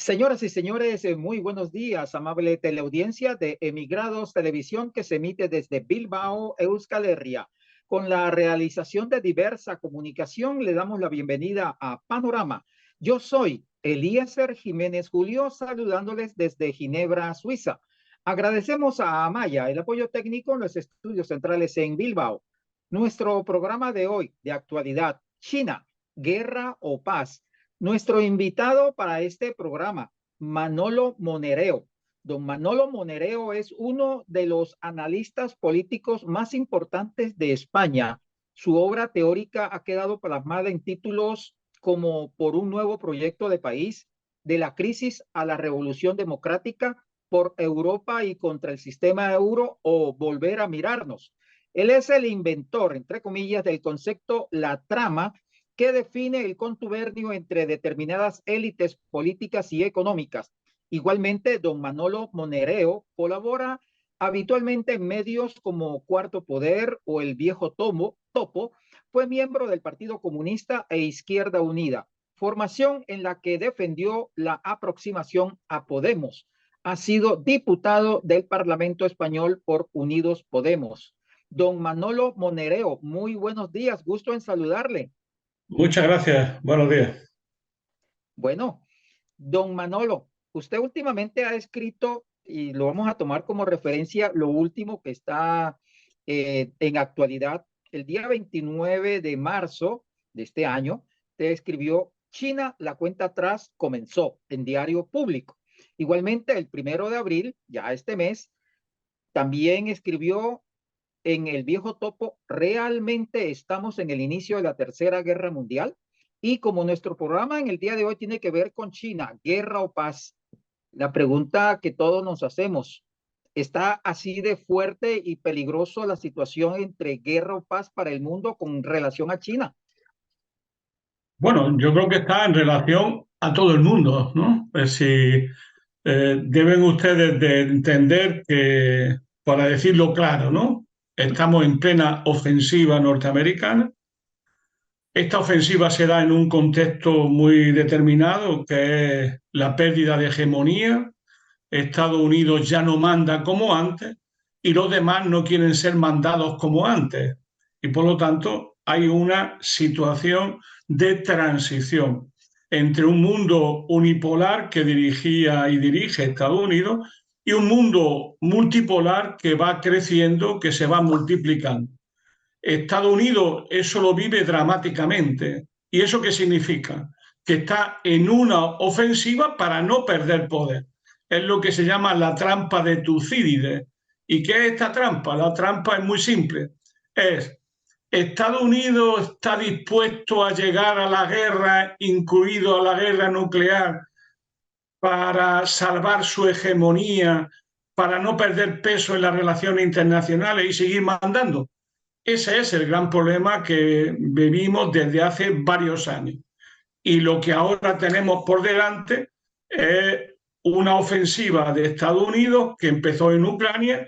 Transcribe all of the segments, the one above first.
Señoras y señores, muy buenos días, amable teleaudiencia de Emigrados Televisión que se emite desde Bilbao, Euskal Herria. Con la realización de diversa comunicación, le damos la bienvenida a Panorama. Yo soy Eliezer Jiménez Julio, saludándoles desde Ginebra, Suiza. Agradecemos a Amaya el apoyo técnico en los estudios centrales en Bilbao. Nuestro programa de hoy, de actualidad, China, guerra o paz. Nuestro invitado para este programa, Manolo Monereo. Don Manolo Monereo es uno de los analistas políticos más importantes de España. Su obra teórica ha quedado plasmada en títulos como Por un nuevo proyecto de país, De la crisis a la revolución democrática, Por Europa y contra el sistema euro o Volver a mirarnos. Él es el inventor, entre comillas, del concepto la trama que define el contubernio entre determinadas élites políticas y económicas. Igualmente, don Manolo Monereo colabora habitualmente en medios como Cuarto Poder o El Viejo Topo. Fue miembro del Partido Comunista e Izquierda Unida, formación en la que defendió la aproximación a Podemos. Ha sido diputado del Parlamento Español por Unidos Podemos. Don Manolo Monereo, muy buenos días, gusto en saludarle. Muchas gracias. Buenos días. Bueno, don Manolo, usted últimamente ha escrito, y lo vamos a tomar como referencia, lo último que está en actualidad. El día 29 de marzo de este año, usted escribió China, la cuenta atrás comenzó en Diario Público. Igualmente, el 1 de abril, ya este mes, también escribió en El Viejo Topo, realmente estamos en el inicio de la Tercera Guerra Mundial. Y como nuestro programa en el día de hoy tiene que ver con China, guerra o paz, la pregunta que todos nos hacemos, ¿está así de fuerte y peligroso la situación entre guerra o paz para el mundo con relación a China? Bueno, yo creo que está en relación a todo el mundo, ¿no? Deben ustedes de entender que, para decirlo claro, ¿no? Estamos en plena ofensiva norteamericana. Esta ofensiva se da en un contexto muy determinado, que es la pérdida de hegemonía. Estados Unidos ya no manda como antes y los demás no quieren ser mandados como antes. Y por lo tanto hay una situación de transición entre un mundo unipolar que dirigía y dirige Estados Unidos y un mundo multipolar que va creciendo, que se va multiplicando. Estados Unidos eso lo vive dramáticamente. ¿Y eso qué significa? Que está en una ofensiva para no perder poder. Es lo que se llama la trampa de Tucídides. ¿Y qué es esta trampa? La trampa es muy simple. Estados Unidos está dispuesto a llegar a la guerra, incluido a la guerra nuclear, para salvar su hegemonía, para no perder peso en las relaciones internacionales y seguir mandando. Ese es el gran problema que vivimos desde hace varios años. Y lo que ahora tenemos por delante es una ofensiva de Estados Unidos que empezó en Ucrania,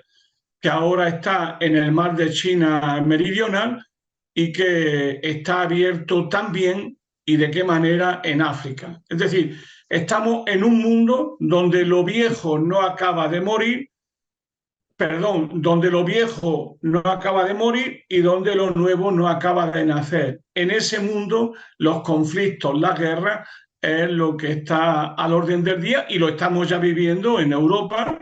que ahora está en el mar de China meridional y que está abierto también, y de qué manera, en África. Es decir, estamos en un mundo donde lo viejo no acaba de morir, donde lo viejo no acaba de morir y donde lo nuevo no acaba de nacer. En ese mundo, los conflictos, las guerras, es lo que está al orden del día y lo estamos ya viviendo en Europa,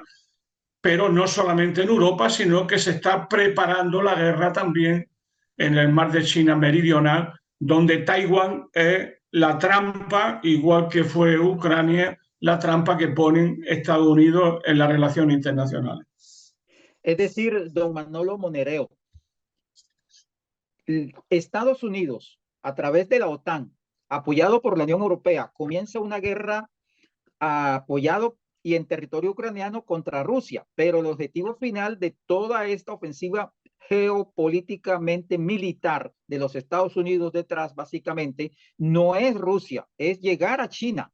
pero no solamente en Europa, sino que se está preparando la guerra también en el mar de China meridional, donde Taiwán es la trampa, igual que fue Ucrania, la trampa que ponen Estados Unidos en las relaciones internacionales. Es decir, don Manolo Monereo, Estados Unidos, a través de la OTAN, apoyado por la Unión Europea, comienza una guerra apoyado y en territorio ucraniano contra Rusia, pero el objetivo final de toda esta ofensiva geopolíticamente militar de los Estados Unidos detrás, básicamente, no es Rusia, es llegar a China.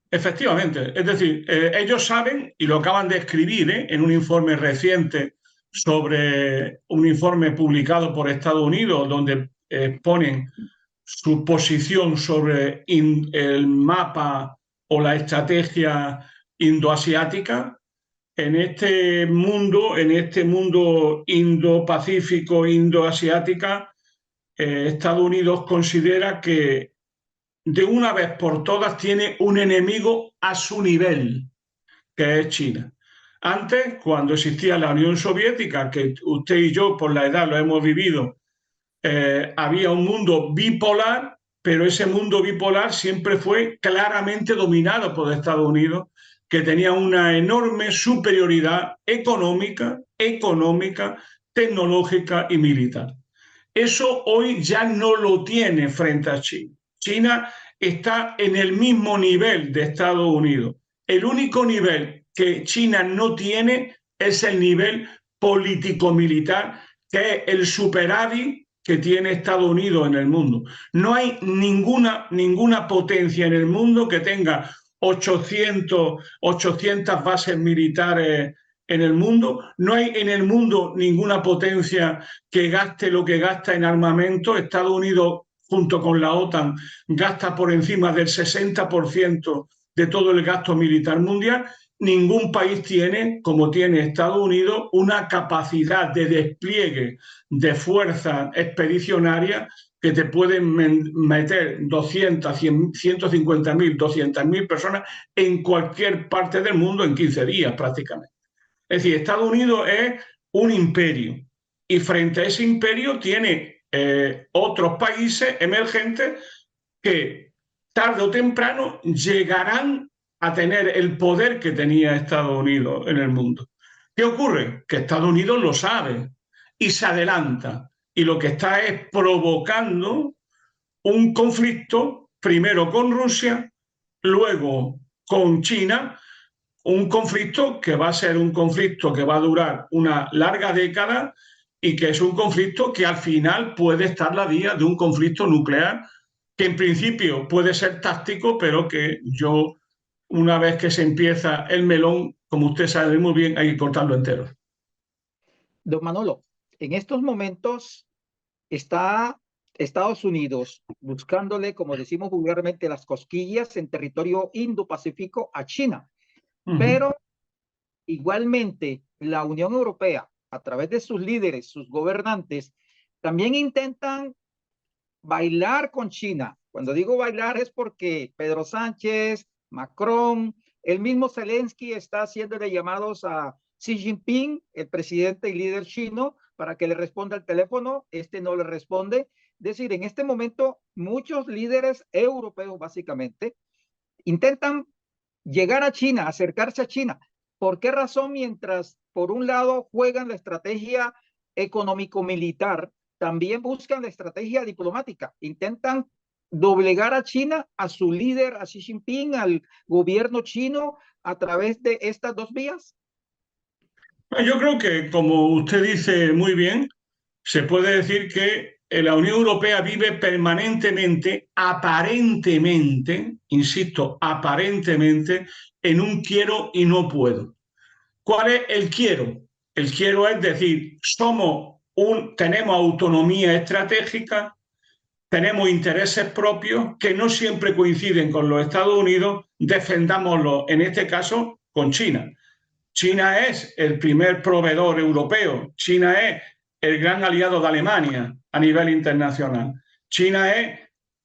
Efectivamente, es decir, ellos saben, y lo acaban de escribir en un informe reciente sobre un informe publicado por Estados Unidos, donde ponen su posición sobre el mapa o la estrategia indoasiática. En este mundo Indo-Pacífico, Indo-Asiática, Estados Unidos considera que de una vez por todas tiene un enemigo a su nivel, que es China. Antes, cuando existía la Unión Soviética, que usted y yo por la edad lo hemos vivido, había un mundo bipolar, pero ese mundo bipolar siempre fue claramente dominado por Estados Unidos, que tenía una enorme superioridad económica, tecnológica y militar. Eso hoy ya no lo tiene frente a China. China está en el mismo nivel de Estados Unidos. El único nivel que China no tiene es el nivel político-militar, que es el superávit que tiene Estados Unidos en el mundo. No hay ninguna potencia en el mundo que tenga 800 bases militares en el mundo. No hay en el mundo ninguna potencia que gaste lo que gasta en armamento. Estados Unidos, junto con la OTAN, gasta por encima del 60% de todo el gasto militar mundial. Ningún país tiene, como tiene Estados Unidos, una capacidad de despliegue de fuerzas expedicionarias que te pueden meter 200, 150.000, 200.000 personas en cualquier parte del mundo en 15 días prácticamente. Es decir, Estados Unidos es un imperio y frente a ese imperio tiene otros países emergentes que tarde o temprano llegarán a tener el poder que tenía Estados Unidos en el mundo. ¿Qué ocurre? Que Estados Unidos lo sabe y se adelanta, y lo que está es provocando un conflicto, primero con Rusia, luego con China, un conflicto que va a ser un conflicto que va a durar una larga década y que es un conflicto que al final puede estar la vía de un conflicto nuclear, que en principio puede ser táctico, pero que yo, una vez que se empieza el melón, como usted sabe muy bien, hay que cortarlo entero. Don Manolo, en estos momentos está Estados Unidos buscándole, como decimos vulgarmente, las cosquillas en territorio Indo-Pacífico a China. Pero igualmente la Unión Europea, a través de sus líderes, sus gobernantes, también intentan bailar con China. Cuando digo bailar es porque Pedro Sánchez, Macron, el mismo Zelensky está haciéndole llamados a Xi Jinping, el presidente y líder chino, para que le responda al teléfono. Este no le responde. Es decir, en este momento muchos líderes europeos básicamente intentan llegar a China, acercarse a China. ¿Por qué razón? Mientras por un lado juegan la estrategia económico-militar, también buscan la estrategia diplomática. Intentan doblegar a China, a su líder, a Xi Jinping, al gobierno chino, a través de estas dos vías. Yo creo que, como usted dice muy bien, se puede decir que la Unión Europea vive permanentemente, aparentemente, insisto, aparentemente, en un quiero y no puedo. ¿Cuál es el quiero? El quiero es decir, tenemos autonomía estratégica, tenemos intereses propios que no siempre coinciden con los Estados Unidos, defendámoslo, en este caso, con China. China es el primer proveedor europeo, China es el gran aliado de Alemania a nivel internacional. China es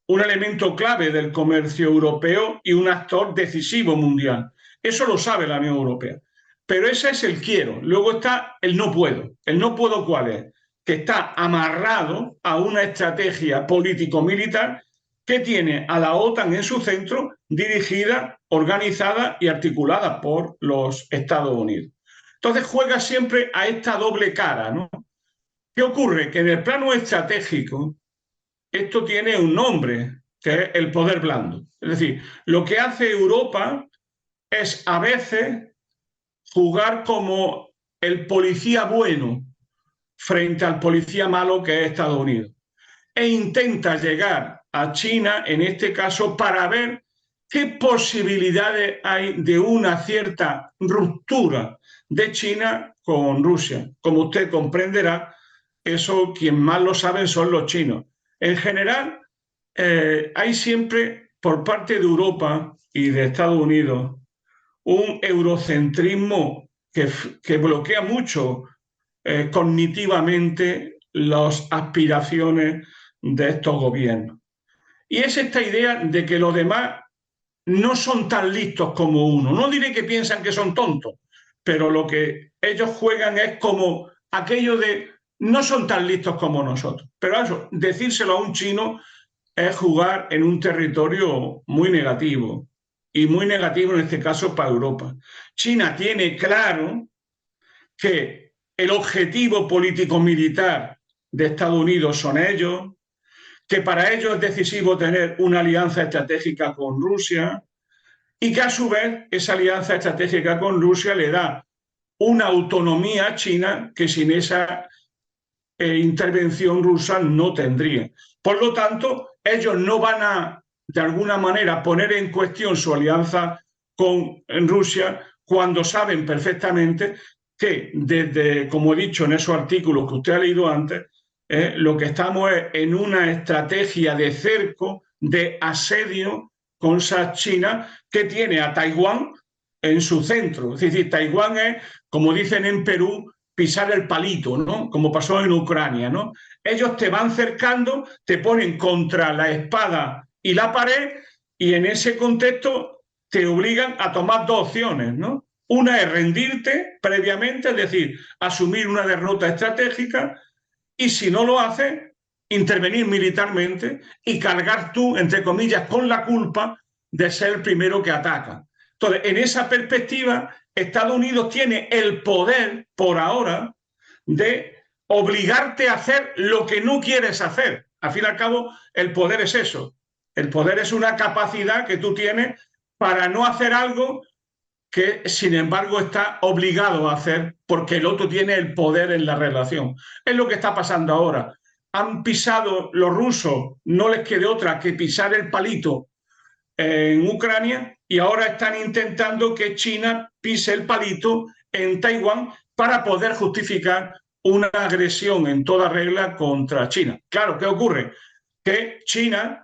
un elemento clave del comercio europeo y un actor decisivo mundial. Eso lo sabe la Unión Europea. Pero ese es el quiero. Luego está el no puedo. ¿El no puedo cuál es? Que está amarrado a una estrategia político-militar que tiene a la OTAN en su centro, dirigida, organizada y articulada por los Estados Unidos. Entonces juega siempre a esta doble cara, ¿no? ¿Qué ocurre? Que en el plano estratégico esto tiene un nombre, que es el poder blando. Es decir, lo que hace Europa es a veces jugar como el policía bueno frente al policía malo que es Estados Unidos. E intenta llegar a China, en este caso, para ver qué posibilidades hay de una cierta ruptura de China con Rusia. Como usted comprenderá, eso quien más lo saben son los chinos. En general, hay siempre por parte de Europa y de Estados Unidos un eurocentrismo que bloquea mucho cognitivamente las aspiraciones de estos gobiernos. Y es esta idea de que los demás no son tan listos como uno. No diré que piensan que son tontos, pero lo que ellos juegan es como aquello de no son tan listos como nosotros. Pero eso, decírselo a un chino es jugar en un territorio muy negativo, y muy negativo en este caso para Europa. China tiene claro que el objetivo político-militar de Estados Unidos son ellos, que para ellos es decisivo tener una alianza estratégica con Rusia y que a su vez esa alianza estratégica con Rusia le da una autonomía a China que sin esa intervención rusa no tendría. Por lo tanto, ellos no van a, de alguna manera, poner en cuestión su alianza con Rusia cuando saben perfectamente que desde, como he dicho en esos artículos que usted ha leído antes, lo que estamos es en una estrategia de cerco, de asedio contra China, que tiene a Taiwán en su centro. Es decir, Taiwán es, como dicen en Perú, pisar el palito, ¿no? Como pasó en Ucrania, ¿no? Ellos te van cercando, te ponen contra la espada y la pared, y en ese contexto te obligan a tomar dos opciones, ¿no? Una es rendirte previamente, es decir, asumir una derrota estratégica, y si no lo haces, intervenir militarmente y cargar tú, entre comillas, con la culpa de ser el primero que ataca. Entonces, en esa perspectiva, Estados Unidos tiene el poder, por ahora, de obligarte a hacer lo que no quieres hacer. Al fin y al cabo, el poder es eso. El poder es una capacidad que tú tienes para no hacer algo que, sin embargo, está obligado a hacer porque el otro tiene el poder en la relación. Es lo que está pasando ahora. Han pisado los rusos, no les quede otra que pisar el palito en Ucrania, y ahora están intentando que China pise el palito en Taiwán para poder justificar una agresión en toda regla contra China. Claro, ¿qué ocurre? Que China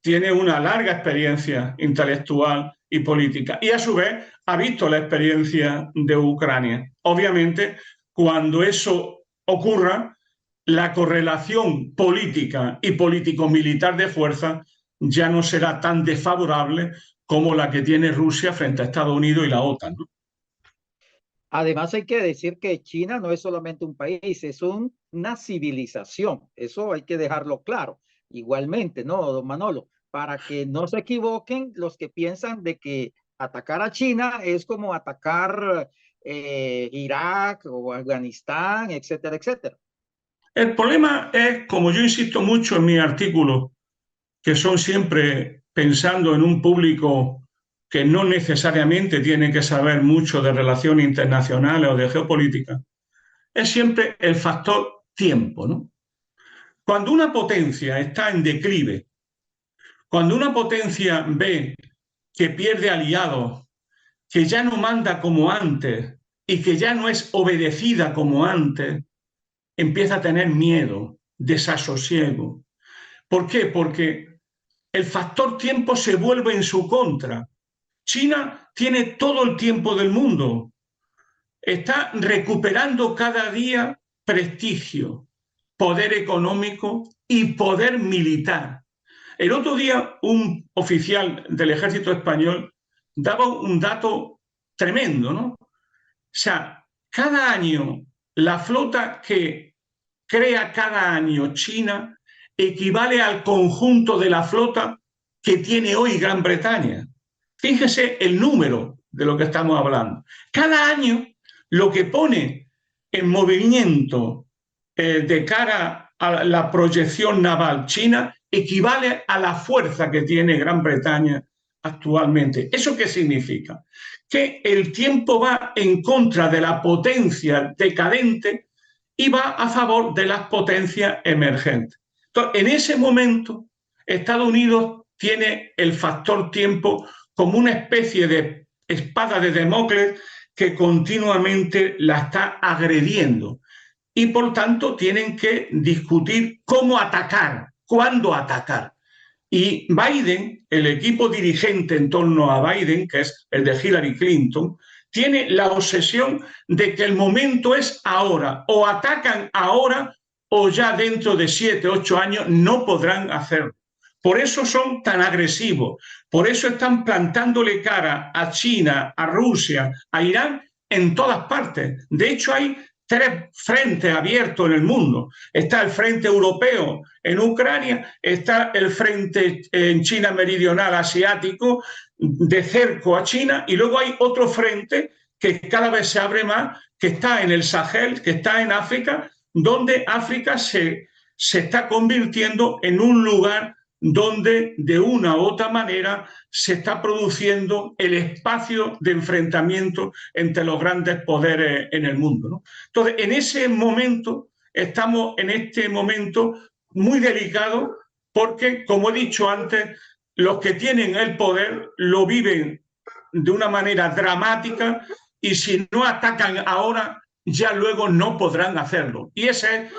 tiene una larga experiencia intelectual y política, y a su vez ha visto la experiencia de Ucrania. Obviamente, cuando eso ocurra, la correlación política y político-militar de fuerza ya no será tan desfavorable como la que tiene Rusia frente a Estados Unidos y la OTAN, ¿no? Además, hay que decir que China no es solamente un país, es una civilización. Eso hay que dejarlo claro. Igualmente, ¿no, don Manolo? Para que no se equivoquen los que piensan de que atacar a China es como atacar Irak o Afganistán, etcétera, etcétera. El problema es, como yo insisto mucho en mis artículos, que son siempre pensando en un público que no necesariamente tiene que saber mucho de relaciones internacionales o de geopolítica, es siempre el factor tiempo, ¿no? Cuando una potencia está en declive, cuando una potencia ve que pierde aliados, que ya no manda como antes y que ya no es obedecida como antes, empieza a tener miedo, desasosiego. ¿Por qué? Porque el factor tiempo se vuelve en su contra. China tiene todo el tiempo del mundo. Está recuperando cada día prestigio, poder económico y poder militar. El otro día un oficial del ejército español daba un dato tremendo, ¿no? O sea, cada año la flota que crea cada año China equivale al conjunto de la flota que tiene hoy Gran Bretaña. Fíjese el número de lo que estamos hablando. Cada año lo que pone en movimiento de cara a la proyección naval china equivale a la fuerza que tiene Gran Bretaña actualmente. ¿Eso qué significa? Que el tiempo va en contra de la potencia decadente y va a favor de las potencias emergentes. Entonces, en ese momento, Estados Unidos tiene el factor tiempo como una especie de espada de Damocles que continuamente la está agrediendo. Y por tanto tienen que discutir cómo atacar, cuándo atacar. Y Biden, el equipo dirigente en torno a Biden, que es el de Hillary Clinton, tiene la obsesión de que el momento es ahora, o atacan ahora o ya dentro de 7, 8 años no podrán hacerlo. Por eso son tan agresivos, por eso están plantándole cara a China, a Rusia, a Irán en todas partes. De hecho, hay 3 frentes abiertos en el mundo. Está el frente europeo en Ucrania, está el frente en China meridional asiático de cerco a China, y luego hay otro frente que cada vez se abre más, que está en el Sahel, que está en África, donde África se está convirtiendo en un lugar donde de una u otra manera se está produciendo el espacio de enfrentamiento entre los grandes poderes en el mundo, ¿no? Entonces, en ese momento, estamos en este momento muy delicado porque, como he dicho antes, los que tienen el poder lo viven de una manera dramática y si no atacan ahora, ya luego no podrán hacerlo. Y ese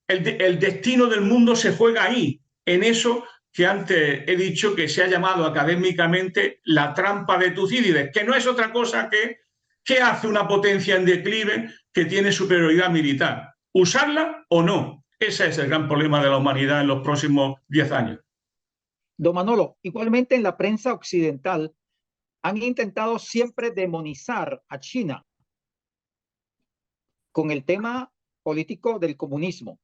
es el destino del mundo, se juega ahí, en eso que antes he dicho que se ha llamado académicamente la trampa de Tucídides, que no es otra cosa que ¿qué hace una potencia en declive que tiene superioridad militar? ¿Usarla o no? Ese es el gran problema de la humanidad en los próximos 10 años. Don Manolo, igualmente en la prensa occidental han intentado siempre demonizar a China con el tema político del comunismo.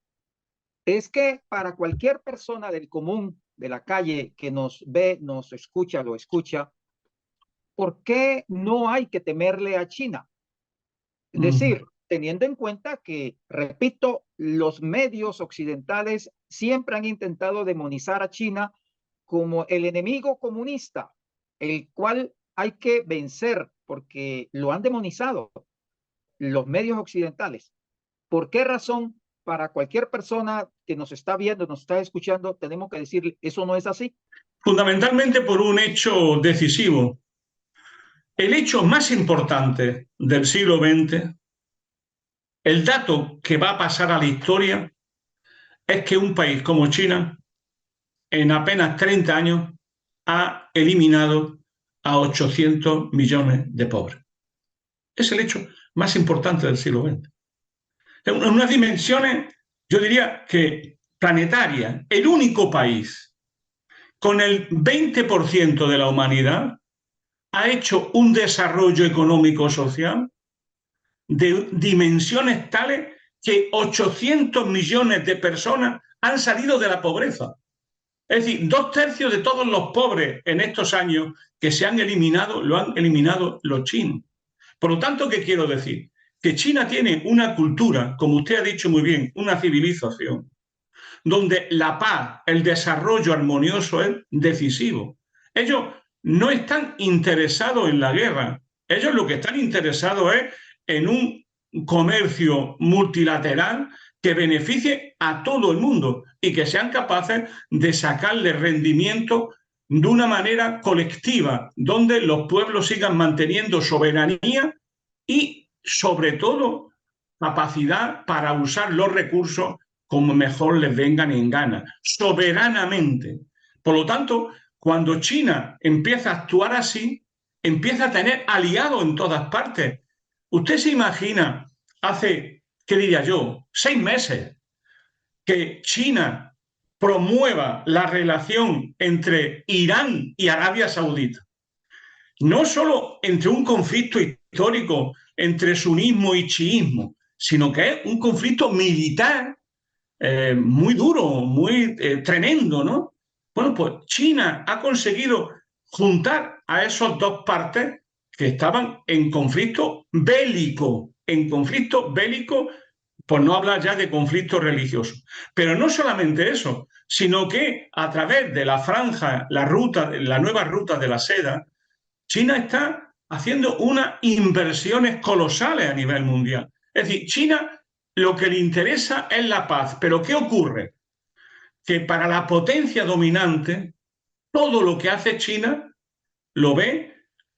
Es que para cualquier persona del común, de la calle, que nos ve, nos escucha, lo escucha, ¿por qué no hay que temerle a China? Es decir, teniendo en cuenta que, repito, los medios occidentales siempre han intentado demonizar a China como el enemigo comunista, el cual hay que vencer porque lo han demonizado los medios occidentales. ¿Por qué razón para cualquier persona que nos está viendo, nos está escuchando, tenemos que decirle eso no es así? Fundamentalmente por un hecho decisivo. El hecho más importante del siglo XX, el dato que va a pasar a la historia, es que un país como China, en apenas 30 años, ha eliminado a 800 millones de pobres. Es el hecho más importante del siglo XX. En unas dimensiones, yo diría que planetarias. El único país con el 20% de la humanidad ha hecho un desarrollo económico-social de dimensiones tales que 800 millones de personas han salido de la pobreza. Es decir, 2/3 de todos los pobres en estos años que se han eliminado, lo han eliminado los chinos. Por lo tanto, ¿qué quiero decir? Que China tiene una cultura, como usted ha dicho muy bien, una civilización, donde la paz, el desarrollo armonioso es decisivo. Ellos no están interesados en la guerra, ellos lo que están interesados es en un comercio multilateral que beneficie a todo el mundo y que sean capaces de sacarle rendimiento de una manera colectiva, donde los pueblos sigan manteniendo soberanía y, sobre todo, capacidad para usar los recursos como mejor les vengan en gana, soberanamente. Por lo tanto, cuando China empieza a actuar así, empieza a tener aliados en todas partes. Usted se imagina hace, ¿qué diría yo?, 6 meses, que China promueva la relación entre Irán y Arabia Saudita. No solo entre un conflicto histórico entre sunismo y chiismo, sino que es un conflicto militar muy duro, muy tremendo, ¿no? Bueno, pues China ha conseguido juntar a esas dos partes que estaban en conflicto bélico, por no hablar ya de conflicto religioso. Pero no solamente eso, sino que a través de la franja, la nueva ruta de la seda, China está haciendo unas inversiones colosales a nivel mundial. Es decir, China lo que le interesa es la paz. Pero ¿qué ocurre? Que para la potencia dominante, todo lo que hace China lo ve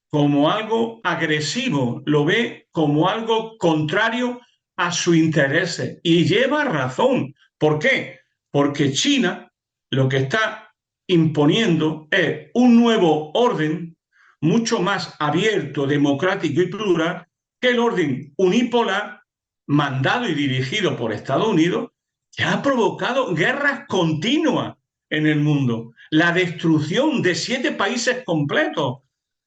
como algo agresivo, lo ve como algo contrario a sus intereses. Y lleva razón. ¿Por qué? Porque China lo que está imponiendo es un nuevo orden mucho más abierto, democrático y plural que el orden unipolar mandado y dirigido por Estados Unidos, que ha provocado guerras continuas en el mundo, la destrucción de 7 países completos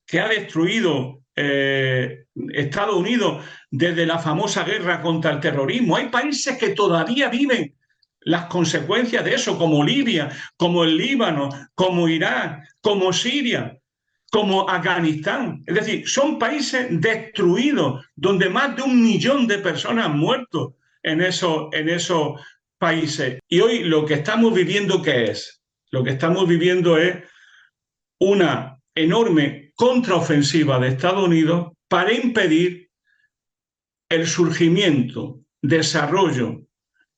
que ha destruido Estados Unidos desde la famosa guerra contra el terrorismo. Hay países que todavía viven las consecuencias de eso, como Libia, como el Líbano, como Irak, como Siria, como Afganistán. Es decir, son países destruidos, donde más de 1 millón de personas han muerto en esos países. Y hoy lo que estamos viviendo, ¿qué es? Lo que estamos viviendo es una enorme contraofensiva de Estados Unidos para impedir el surgimiento, desarrollo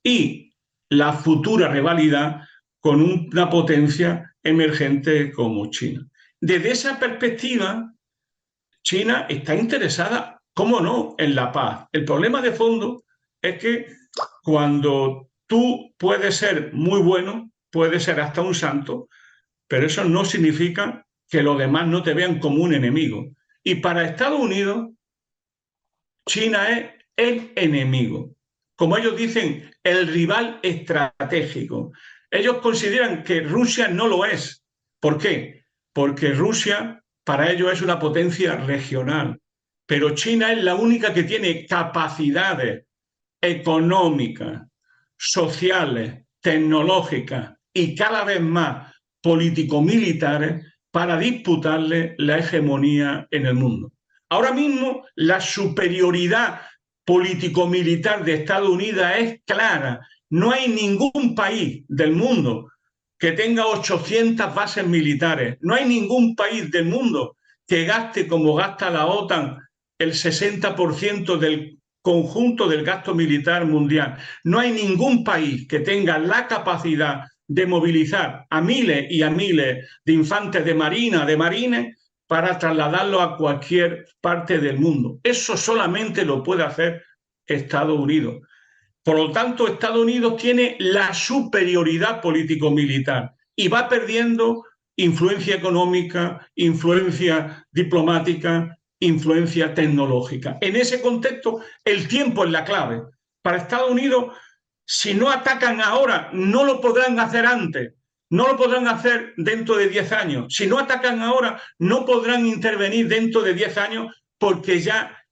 y la futura rivalidad con una potencia emergente como China. Desde esa perspectiva, China está interesada, cómo no, en la paz. El problema de fondo es que cuando tú puedes ser muy bueno, puedes ser hasta un santo, pero eso no significa que los demás no te vean como un enemigo. Y para Estados Unidos, China es el enemigo. Como ellos dicen, el rival estratégico. Ellos consideran que Rusia no lo es. ¿Por qué? Porque Rusia para ellos es una potencia regional, pero China es la única que tiene capacidades económicas, sociales, tecnológicas y cada vez más político-militares para disputarle la hegemonía en el mundo. Ahora mismo la superioridad político-militar de Estados Unidos es clara. No hay ningún país del mundo que tenga 800 bases militares. No hay ningún país del mundo que gaste como gasta la OTAN el 60% del conjunto del gasto militar mundial. No hay ningún país que tenga la capacidad de movilizar a miles y a miles de infantes de marina, de marines, para trasladarlo a cualquier parte del mundo. Eso solamente lo puede hacer Estados Unidos. Por lo tanto, Estados Unidos tiene la superioridad político-militar y va perdiendo influencia económica, influencia diplomática, influencia tecnológica. En ese contexto, el tiempo es la clave. Para Estados Unidos, si no atacan ahora, no lo podrán hacer antes. No lo podrán hacer dentro de 10 años. Si no atacan ahora, no podrán intervenir dentro de 10 años porque ya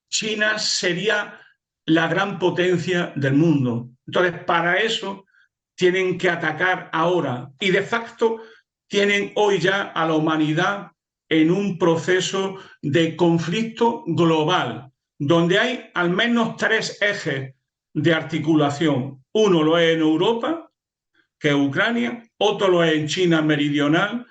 China sería la gran potencia del mundo. Entonces, para eso tienen que atacar ahora y de facto tienen hoy ya a la humanidad en un proceso de conflicto global, donde hay al menos 3 ejes de articulación. Uno lo es en Europa, que es Ucrania, otro lo es en China meridional,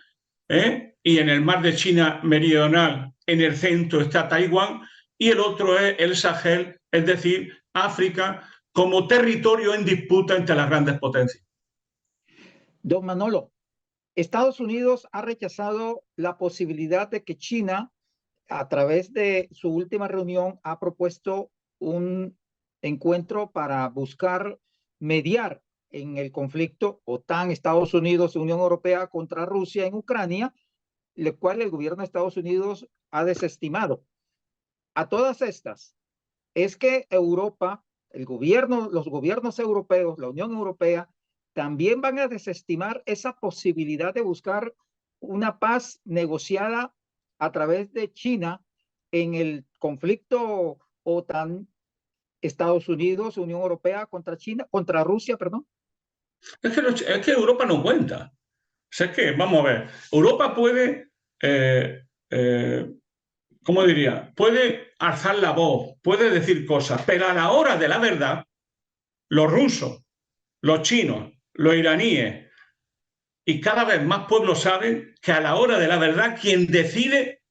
y en el mar de China meridional, en el centro está Taiwán, y el otro es el Sahel, es decir, África, como territorio en disputa entre las grandes potencias. Don Manolo, Estados Unidos ha rechazado la posibilidad de que China, a través de su última reunión, ha propuesto un encuentro para buscar mediar en el conflicto OTAN, Estados Unidos, Unión Europea contra Rusia en Ucrania, lo cual el gobierno de Estados Unidos ha desestimado. A todas estas, es que Europa, los gobiernos europeos, la Unión Europea, también van a desestimar esa posibilidad de buscar una paz negociada a través de China en el conflicto OTAN, Estados Unidos, Unión Europea contra China, contra Rusia, perdón. Es que Europa no cuenta. O sea, es que, vamos a ver, Europa puede, ¿cómo diría? Puede alzar la voz, puede decir cosas, pero a la hora de la verdad, los rusos, los chinos, los iraníes y cada vez más pueblos saben que a la hora de la verdad quien decide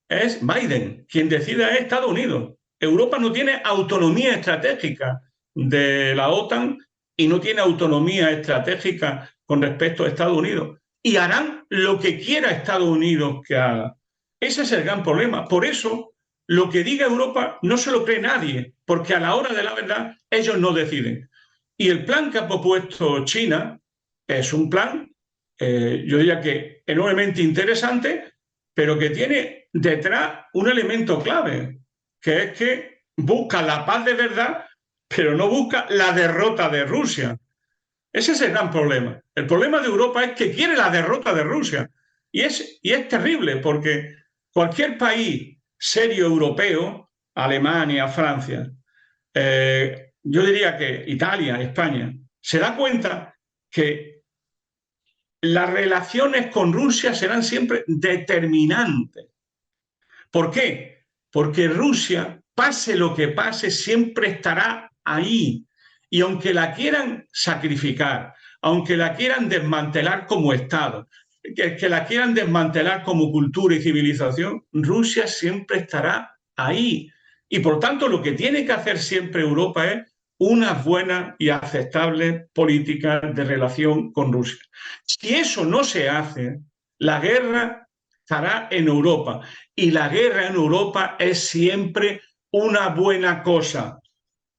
es Biden, quien decide es Estados Unidos. Europa no tiene autonomía estratégica de la OTAN y no tiene autonomía estratégica con respecto a Estados Unidos. Y harán lo que quiera Estados Unidos que haga. Ese es el gran problema. Por eso, lo que diga Europa no se lo cree nadie, porque a la hora de la verdad ellos no deciden. Y el plan que ha propuesto China es un plan yo diría que enormemente interesante, pero que tiene detrás un elemento clave, que es que busca la paz de verdad, pero no busca la derrota de Rusia. Ese es el gran problema. El problema de Europa es que quiere la derrota de Rusia. Y es terrible porque cualquier país serio europeo, Alemania, Francia, yo diría que Italia, España, se da cuenta que las relaciones con Rusia serán siempre determinantes. ¿Por qué? Porque Rusia, pase lo que pase, siempre estará ahí. Y aunque la quieran sacrificar, aunque la quieran desmantelar como Estado, que la quieran desmantelar como cultura y civilización, Rusia siempre estará ahí. Y por tanto, lo que tiene que hacer siempre Europa es unas buenas y aceptables políticas de relación con Rusia. Si eso no se hace, la guerra estará en Europa. Y la guerra en Europa es siempre una buena cosa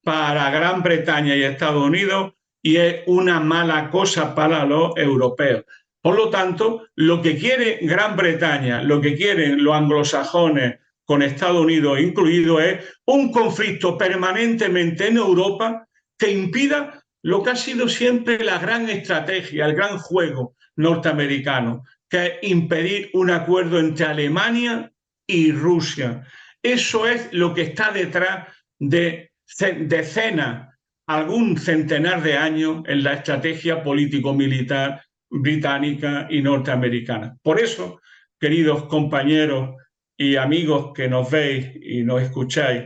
para Gran Bretaña y Estados Unidos y es una mala cosa para los europeos. Por lo tanto, lo que quiere Gran Bretaña, lo que quieren los anglosajones con Estados Unidos incluido, es un conflicto permanentemente en Europa que impida lo que ha sido siempre la gran estrategia, el gran juego norteamericano, que es impedir un acuerdo entre Alemania y Rusia. Eso es lo que está detrás de decenas, algún centenar de años en la estrategia político-militar británica y norteamericana. Por eso, queridos compañeros y amigos que nos veis y nos escucháis,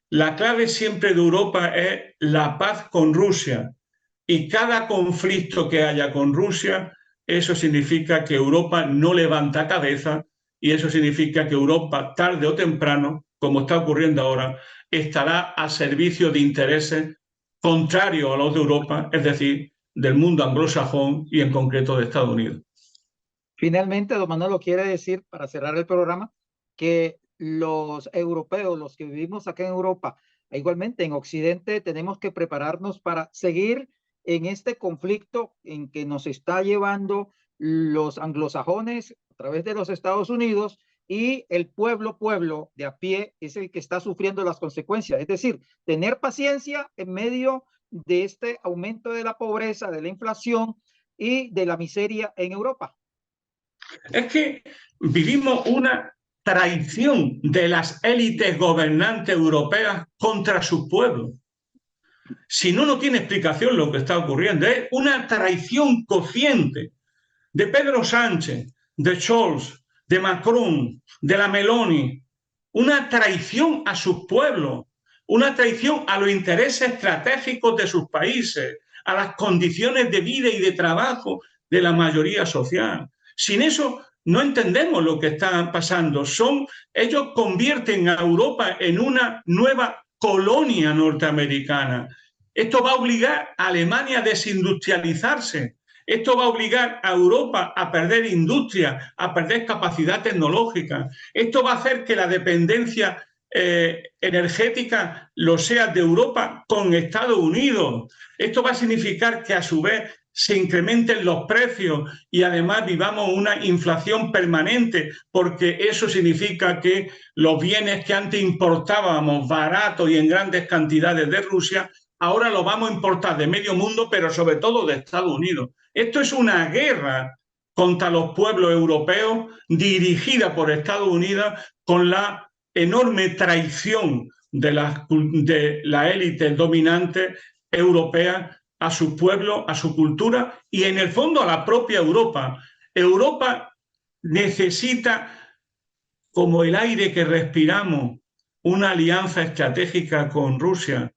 la clave siempre de Europa es la paz con Rusia. Y cada conflicto que haya con Rusia, eso significa que Europa no levanta cabeza y eso significa que Europa, tarde o temprano, como está ocurriendo ahora, estará a servicio de intereses contrarios a los de Europa, es decir, del mundo anglosajón y en concreto de Estados Unidos. Finalmente, don Manolo quiere decir, para cerrar el programa, que los europeos, los que vivimos acá en Europa, e igualmente en Occidente, tenemos que prepararnos para seguir en este conflicto en que nos está llevando los anglosajones a través de los Estados Unidos y el pueblo de a pie es el que está sufriendo las consecuencias. Es decir, tener paciencia en medio de este aumento de la pobreza, de la inflación y de la miseria en Europa. Es que vivimos una traición de las élites gobernantes europeas contra sus pueblos. Si no, no tiene explicación lo que está ocurriendo. Es una traición consciente de Pedro Sánchez, de Scholz, de Macron, de la Meloni. Una traición a sus pueblos, una traición a los intereses estratégicos de sus países, a las condiciones de vida y de trabajo de la mayoría social. Sin eso no entendemos lo que está pasando. Ellos convierten a Europa en una nueva colonia norteamericana. Esto va a obligar a Alemania a desindustrializarse. Esto va a obligar a Europa a perder industria, a perder capacidad tecnológica. Esto va a hacer que la dependencia energética lo sea de Europa con Estados Unidos. Esto va a significar que a su vez se incrementen los precios y además vivamos una inflación permanente, porque eso significa que los bienes que antes importábamos baratos y en grandes cantidades de Rusia, ahora los vamos a importar de medio mundo, pero sobre todo de Estados Unidos. Esto es una guerra contra los pueblos europeos dirigida por Estados Unidos con la enorme traición de la élite dominante europea a su pueblo, a su cultura y en el fondo a la propia Europa. Europa necesita, como el aire que respiramos, una alianza estratégica con Rusia,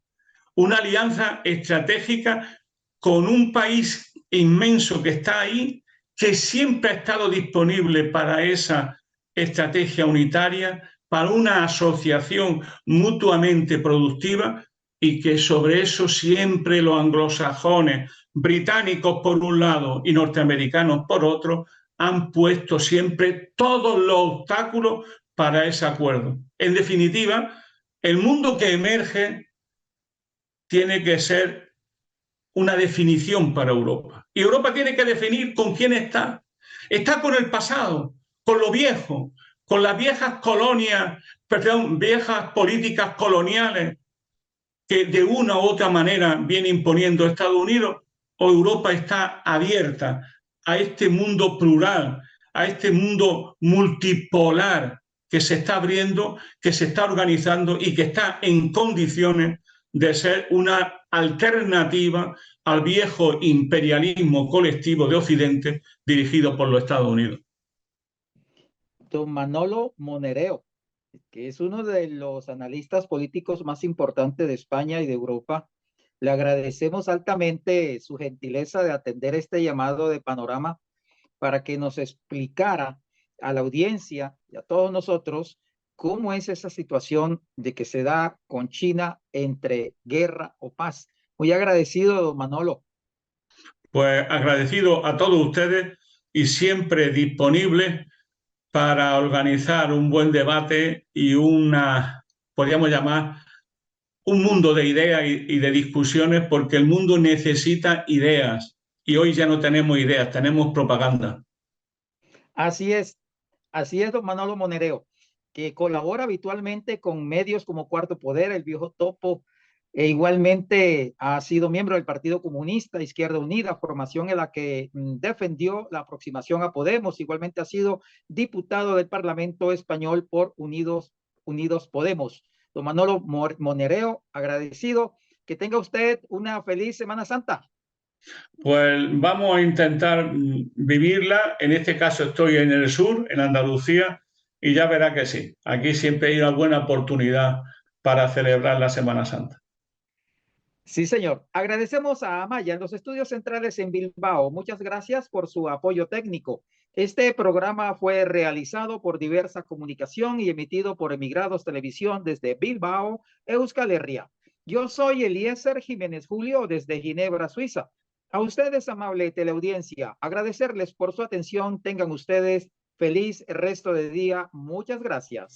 una alianza estratégica con un país inmenso que está ahí, que siempre ha estado disponible para esa estrategia unitaria, para una asociación mutuamente productiva y que sobre eso siempre los anglosajones, británicos por un lado y norteamericanos por otro, han puesto siempre todos los obstáculos para ese acuerdo. En definitiva, el mundo que emerge tiene que ser una definición para Europa. Y Europa tiene que definir con quién está. Está con el pasado, con lo viejo, con las viejas colonias, perdón, viejas políticas coloniales que de una u otra manera viene imponiendo Estados Unidos, o Europa está abierta a este mundo plural, a este mundo multipolar que se está abriendo, que se está organizando y que está en condiciones de ser una alternativa al viejo imperialismo colectivo de Occidente dirigido por los Estados Unidos. Don Manolo Monereo, que es uno de los analistas políticos más importantes de España y de Europa. Le agradecemos altamente su gentileza de atender este llamado de Panorama para que nos explicara a la audiencia y a todos nosotros cómo es esa situación de que se da con China entre guerra o paz. Muy agradecido, don Manolo. Pues agradecido a todos ustedes y siempre disponible para organizar un buen debate y podríamos llamar, un mundo de ideas y de discusiones, porque el mundo necesita ideas y hoy ya no tenemos ideas, tenemos propaganda. Así es, don Manolo Monereo, que colabora habitualmente con medios como Cuarto Poder, El Viejo Topo, e igualmente ha sido miembro del Partido Comunista, Izquierda Unida, formación en la que defendió la aproximación a Podemos. Igualmente ha sido diputado del Parlamento Español por Unidos Podemos. Don Manolo Monereo, agradecido. Que tenga usted una feliz Semana Santa. Pues vamos a intentar vivirla. En este caso estoy en el sur, en Andalucía, y ya verá que sí. Aquí siempre hay una buena oportunidad para celebrar la Semana Santa. Sí, señor. Agradecemos a Amaya en los estudios centrales en Bilbao. Muchas gracias por su apoyo técnico. Este programa fue realizado por Diversa Comunicación y emitido por Emigrados Televisión desde Bilbao, Euskal Herria. Yo soy Eliezer Jiménez Julio desde Ginebra, Suiza. A ustedes, amable teleaudiencia, agradecerles por su atención. Tengan ustedes feliz resto de día. Muchas gracias.